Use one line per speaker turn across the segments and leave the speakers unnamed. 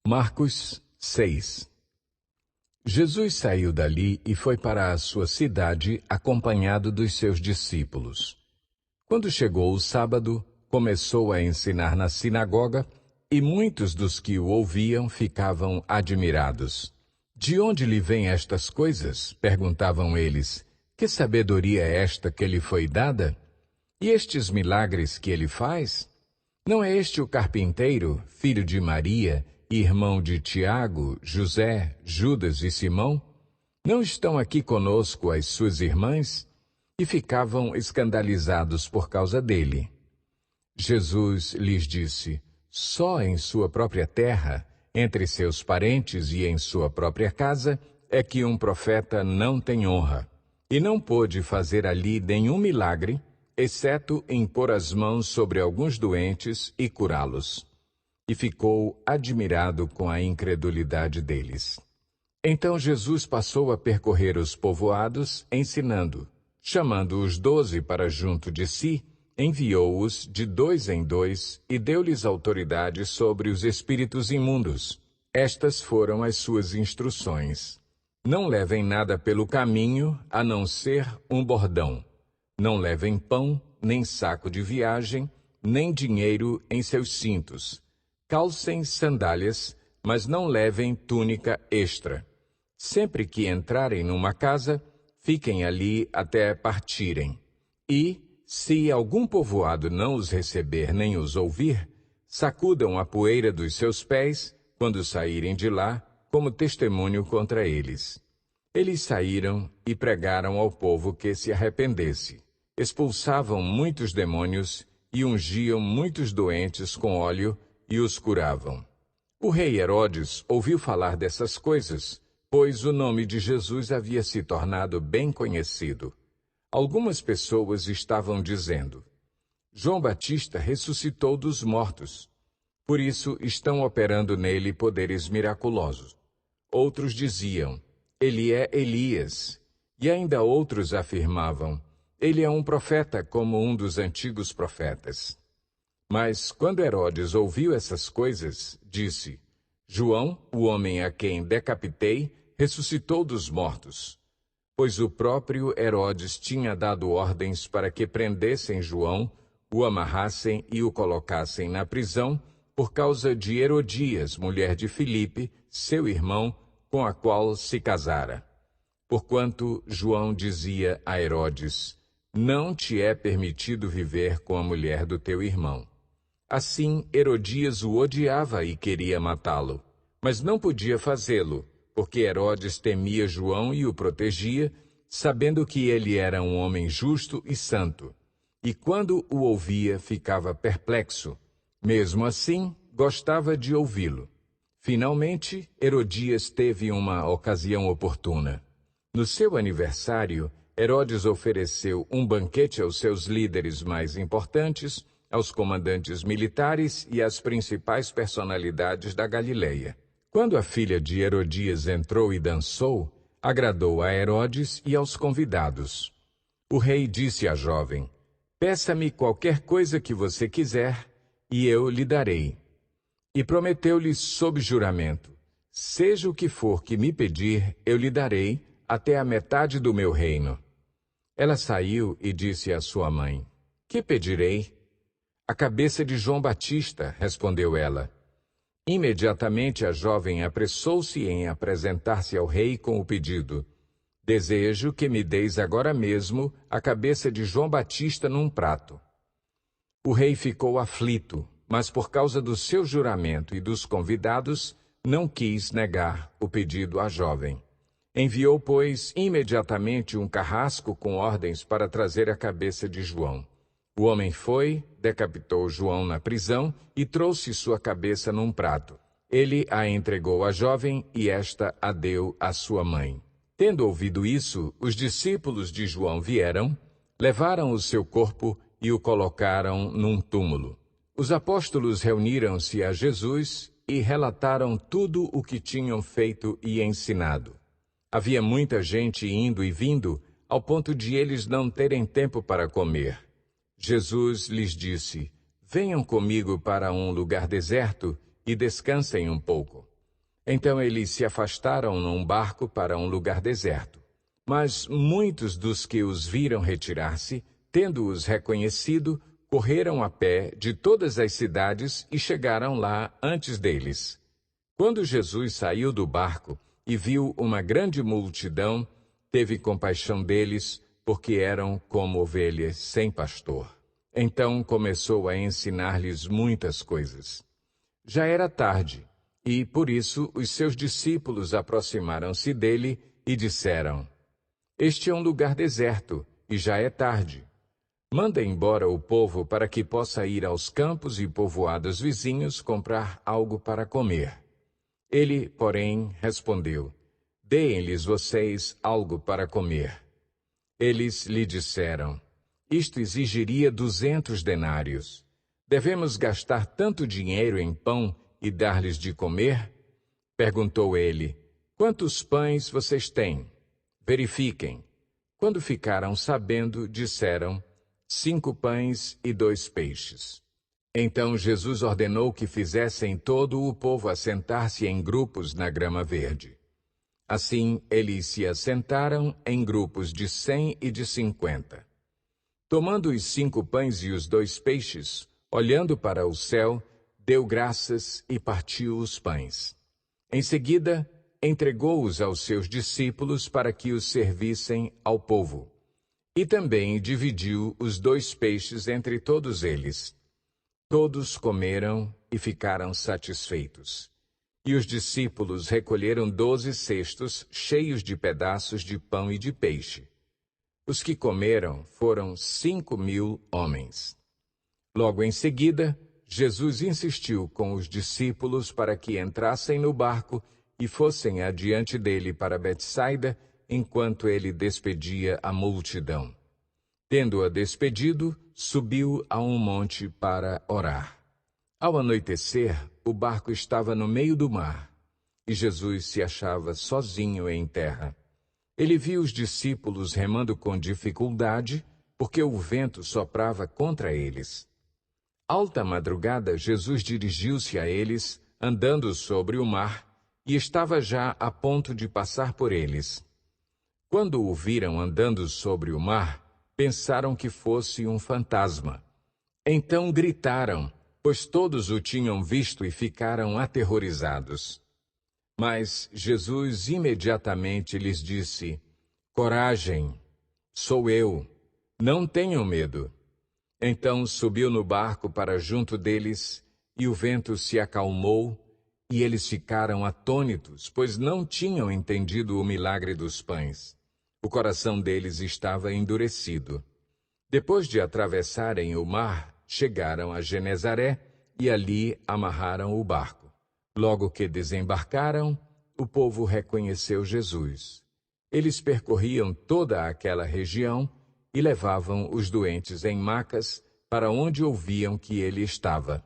Marcos 6. Jesus saiu dali e foi para a sua cidade acompanhado dos seus discípulos. Quando chegou o sábado, começou a ensinar na sinagoga e muitos dos que o ouviam ficavam admirados. De onde lhe vêm estas coisas? Perguntavam eles. Que sabedoria é esta que lhe foi dada? E estes milagres que ele faz? Não é este o carpinteiro, filho de Maria, irmão de Tiago, José, Judas e Simão? Não estão aqui conosco as suas irmãs? E ficavam escandalizados por causa dele. Jesus lhes disse: só em sua própria terra, entre seus parentes e em sua própria casa, é que um profeta não tem honra. E não pôde fazer ali nenhum milagre, exceto impor as mãos sobre alguns doentes e curá-los. E ficou admirado com a incredulidade deles. Então Jesus passou a percorrer os povoados, ensinando. Chamando os 12 para junto de si, enviou-os de 2 em 2 e deu-lhes autoridade sobre os espíritos imundos. Estas foram as suas instruções. Não levem nada pelo caminho, a não ser um bordão. Não levem pão, nem saco de viagem, nem dinheiro em seus cintos. Calcem sandálias, mas não levem túnica extra. Sempre que entrarem numa casa, fiquem ali até partirem. E, se algum povoado não os receber nem os ouvir, sacudam a poeira dos seus pés, quando saírem de lá, como testemunho contra eles. Eles saíram e pregaram ao povo que se arrependesse. Expulsavam muitos demônios e ungiam muitos doentes com óleo e os curavam. O rei Herodes ouviu falar dessas coisas, pois o nome de Jesus havia se tornado bem conhecido. Algumas pessoas estavam dizendo: João Batista ressuscitou dos mortos. Por isso estão operando nele poderes miraculosos. Outros diziam: ele é Elias. E ainda outros afirmavam: ele é um profeta como um dos antigos profetas. Mas quando Herodes ouviu essas coisas, disse: João, o homem a quem decapitei, ressuscitou dos mortos. Pois o próprio Herodes tinha dado ordens para que prendessem João, o amarrassem e o colocassem na prisão, por causa de Herodias, mulher de Filipe, seu irmão, com a qual se casara. Porquanto João dizia a Herodes: não te é permitido viver com a mulher do teu irmão. Assim, Herodias o odiava e queria matá-lo, mas não podia fazê-lo, porque Herodes temia João e o protegia, sabendo que ele era um homem justo e santo. E quando o ouvia, ficava perplexo. Mesmo assim, gostava de ouvi-lo. Finalmente, Herodias teve uma ocasião oportuna. No seu aniversário, Herodes ofereceu um banquete aos seus líderes mais importantes, aos comandantes militares e às principais personalidades da Galileia. Quando a filha de Herodias entrou e dançou, agradou a Herodes e aos convidados. O rei disse à jovem: peça-me qualquer coisa que você quiser, e eu lhe darei. E prometeu-lhe sob juramento: seja o que for que me pedir, eu lhe darei, até a metade do meu reino. Ela saiu e disse à sua mãe: que pedirei? A cabeça de João Batista, respondeu ela. Imediatamente a jovem apressou-se em apresentar-se ao rei com o pedido: desejo que me deis agora mesmo a cabeça de João Batista num prato. O rei ficou aflito, mas por causa do seu juramento e dos convidados, não quis negar o pedido à jovem. Enviou, pois, imediatamente um carrasco com ordens para trazer a cabeça de João. O homem foi, decapitou João na prisão e trouxe sua cabeça num prato. Ele a entregou à jovem e esta a deu à sua mãe. Tendo ouvido isso, os discípulos de João vieram, levaram o seu corpo e o colocaram num túmulo. Os apóstolos reuniram-se a Jesus e relataram tudo o que tinham feito e ensinado. Havia muita gente indo e vindo, ao ponto de eles não terem tempo para comer. Jesus lhes disse: venham comigo para um lugar deserto e descansem um pouco. Então eles se afastaram num barco para um lugar deserto. Mas muitos dos que os viram retirar-se, tendo-os reconhecido, correram a pé de todas as cidades e chegaram lá antes deles. Quando Jesus saiu do barco e viu uma grande multidão, teve compaixão deles, porque eram como ovelhas sem pastor. Então começou a ensinar-lhes muitas coisas. Já era tarde, e por isso os seus discípulos aproximaram-se dele e disseram: Este é um lugar deserto, e já é tarde. Manda embora o povo para que possa ir aos campos e povoados vizinhos comprar algo para comer. Ele, porém, respondeu: Deem-lhes vocês algo para comer. Eles lhe disseram: Isto exigiria 200 denários. Devemos gastar tanto dinheiro em pão e dar-lhes de comer? Perguntou ele: Quantos pães vocês têm? Verifiquem. Quando ficaram sabendo, disseram: 5 pães e 2 peixes. Então Jesus ordenou que fizessem todo o povo assentar-se em grupos na grama verde. Assim, eles se assentaram em grupos de 100 e de 50. Tomando os 5 pães e os 2 peixes, olhando para o céu, deu graças e partiu os pães. Em seguida, entregou-os aos seus discípulos para que os servissem ao povo. E também dividiu os 2 peixes entre todos eles. Todos comeram e ficaram satisfeitos. E os discípulos recolheram 12 cestos cheios de pedaços de pão e de peixe. Os que comeram foram 5.000 homens. Logo em seguida, Jesus insistiu com os discípulos para que entrassem no barco e fossem adiante dele para Betsaida, enquanto ele despedia a multidão. Tendo-a despedido, subiu a um monte para orar. Ao anoitecer, o barco estava no meio do mar, e Jesus se achava sozinho em terra. Ele viu os discípulos remando com dificuldade, porque o vento soprava contra eles. Alta madrugada, Jesus dirigiu-se a eles, andando sobre o mar, e estava já a ponto de passar por eles. Quando o viram andando sobre o mar, pensaram que fosse um fantasma. Então gritaram, pois todos o tinham visto e ficaram aterrorizados. Mas Jesus imediatamente lhes disse: Coragem, sou eu, não tenham medo. Então subiu no barco para junto deles, e o vento se acalmou, e eles ficaram atônitos, pois não tinham entendido o milagre dos pães. O coração deles estava endurecido. Depois de atravessarem o mar, chegaram a Genezaré e ali amarraram o barco. Logo que desembarcaram, o povo reconheceu Jesus. Eles percorriam toda aquela região e levavam os doentes em macas para onde ouviam que ele estava.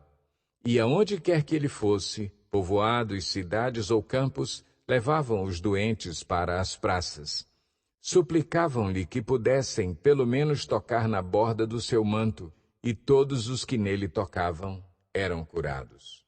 E aonde quer que ele fosse, povoados, cidades ou campos, levavam os doentes para as praças. Suplicavam-lhe que pudessem pelo menos tocar na borda do seu manto, e todos os que nele tocavam eram curados.